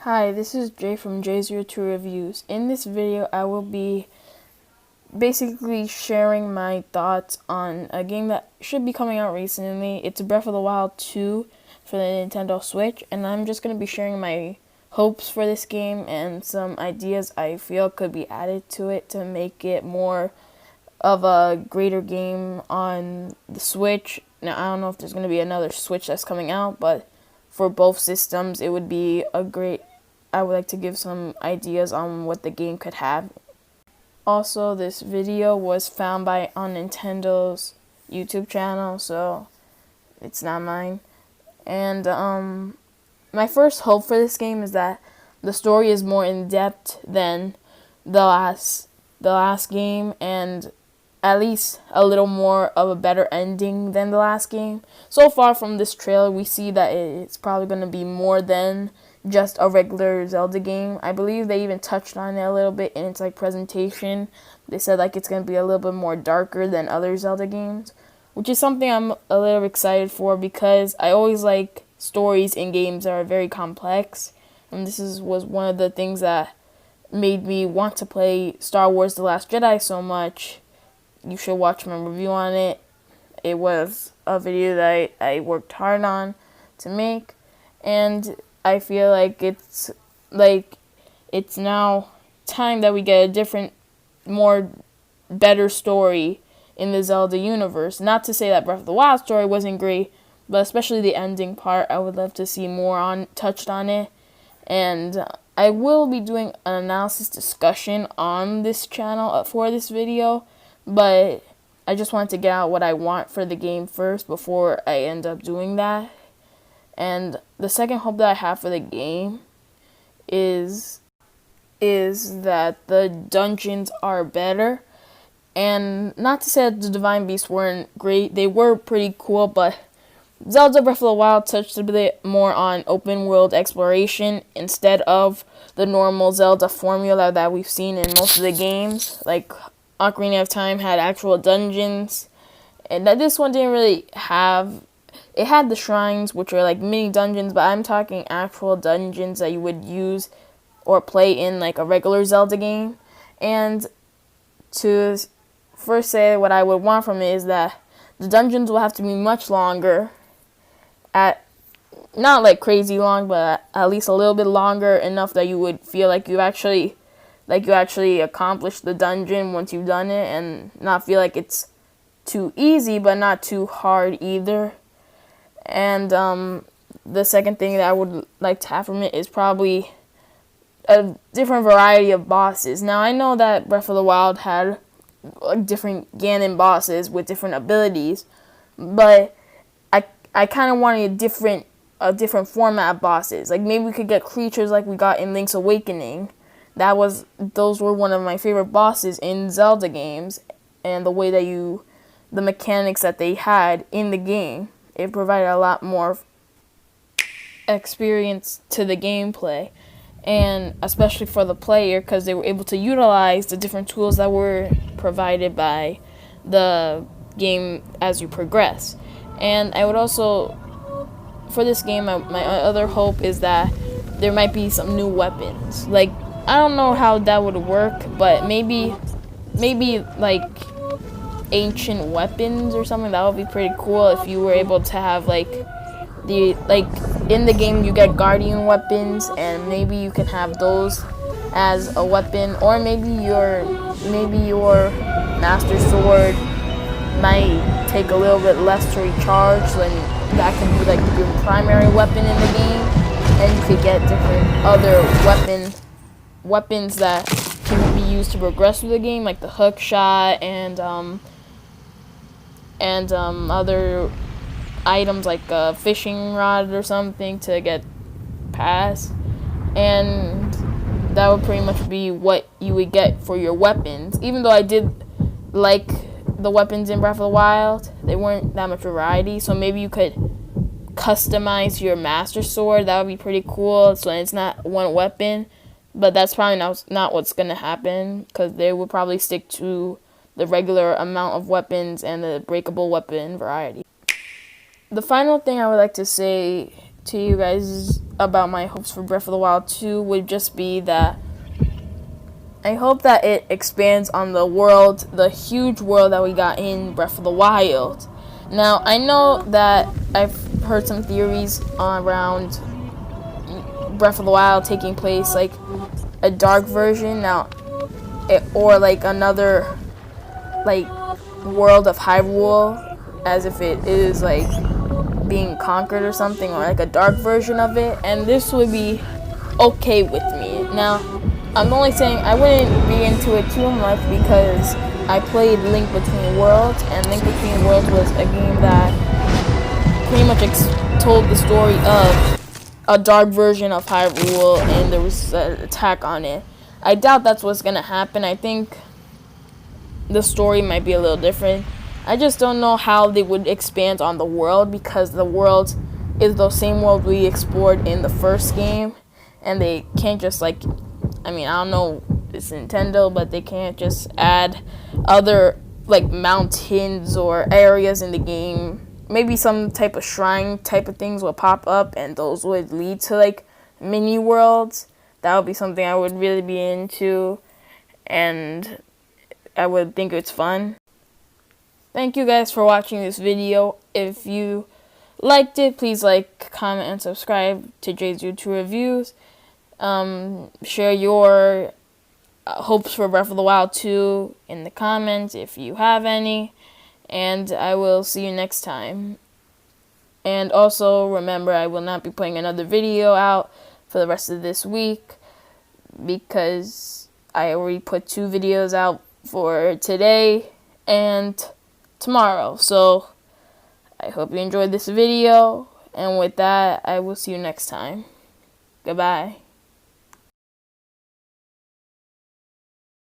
Hi, this is Jay from J02 Reviews. In this video, I will be basically sharing my thoughts on a game that should be coming out recently. It's Breath of the Wild 2 for the Nintendo Switch, and I'm just going to be sharing my hopes for this game and some ideas I feel could be added to it to make it more of a greater game on the Switch. Now, I don't know if there's going to be another Switch that's coming out, but for both systems, it would be a great. I would like to give some ideas on what the game could have. Also, this video was found on Nintendo's YouTube channel, so it's not mine. And my first hope for this game is that the story is more in depth than the last game, and at least a little more of a better ending than the last game. So far from this trailer, we see that it's probably going to be more than just a regular Zelda game. I believe they even touched on it a little bit in its presentation. They said it's going to be a little bit more darker than other Zelda games, which is something I'm a little excited for because I always like stories in games that are very complex, and this was one of the things that made me want to play Star Wars The Last Jedi so much. You should watch my review on it. It was a video that I worked hard on to make, and I feel like it's now time that we get a different, better story in the Zelda universe. Not to say that Breath of the Wild story wasn't great, but especially the ending part, I would love to see more touched on it. And I will be doing an analysis discussion on this channel for this video, but I just wanted to get out what I want for the game first before I end up doing that. And the second hope that I have for the game is that the dungeons are better. And not to say that the Divine Beasts weren't great, they were pretty cool, but Zelda Breath of the Wild touched a bit more on open world exploration instead of the normal Zelda formula that we've seen in most of the games. Like Ocarina of Time had actual dungeons, and that this one didn't really have. It had the shrines, which are like mini dungeons, but I'm talking actual dungeons that you would use or play in like a regular Zelda game. And to first say what I would want from it is that the dungeons will have to be much longer, at not like crazy long, but at least a little bit longer, enough that you would feel like you actually accomplished the dungeon once you've done it, and not feel like it's too easy but not too hard either. And the second thing that I would like to have from it is probably a different variety of bosses. Now, I know that Breath of the Wild had different Ganon bosses with different abilities, but I kind of wanted a different format of bosses. Like maybe we could get creatures like we got in Link's Awakening. Those were one of my favorite bosses in Zelda games, and the mechanics that they had in the game, it provided a lot more experience to the gameplay, and especially for the player because they were able to utilize the different tools that were provided by the game as you progress. And I would also, for this game, my other hope is that there might be some new weapons. Like, I don't know how that would work, but maybe like ancient weapons or something. That would be pretty cool if you were able to have in the game you get guardian weapons, and maybe you can have those as a weapon, or maybe your master sword might take a little bit less to recharge, so then that can be like your primary weapon in the game, and you could get different other weapons that can be used to progress through the game, like the hook shot and other items like a fishing rod or something to get past. And that would pretty much be what you would get for your weapons. Even though I did like the weapons in Breath of the Wild, they weren't that much variety, so maybe you could customize your master sword. That would be pretty cool, so it's not one weapon. But that's probably not what's going to happen, because they will probably stick to the regular amount of weapons and the breakable weapon variety. The final thing I would like to say to you guys about my hopes for Breath of the Wild 2 would just be that I hope that it expands on the world, the huge world that we got in Breath of the Wild. Now, I know that I've heard some theories around Breath of the Wild taking place like a dark version now, or like another like world of Hyrule, as if it is like being conquered or something, or like a dark version of it, and this would be okay with me. Now, I'm only saying I wouldn't be into it too much because I played Link Between Worlds, and Link Between Worlds was a game that pretty much told the story of a dark version of Hyrule, and there was an attack on it. I doubt that's what's gonna happen. I think the story might be a little different. I just don't know how they would expand on the world, because the world is the same world we explored in the first game, and they can't just like, I mean, I don't know, it's Nintendo, but they can't just add other like mountains or areas in the game. Maybe some type of shrine type of things will pop up, and those would lead to like mini worlds. That would be something I would really be into, and I would think it's fun. Thank you guys for watching this video. If you liked it, please like, comment, and subscribe to Jay's YouTube Reviews. Share your hopes for Breath of the Wild 2 in the comments if you have any, and I will see you next time. And also remember, I will not be putting another video out for the rest of this week because I already put 2 videos out for today and tomorrow. So I hope you enjoyed this video, and with that, I will see you next time. Goodbye.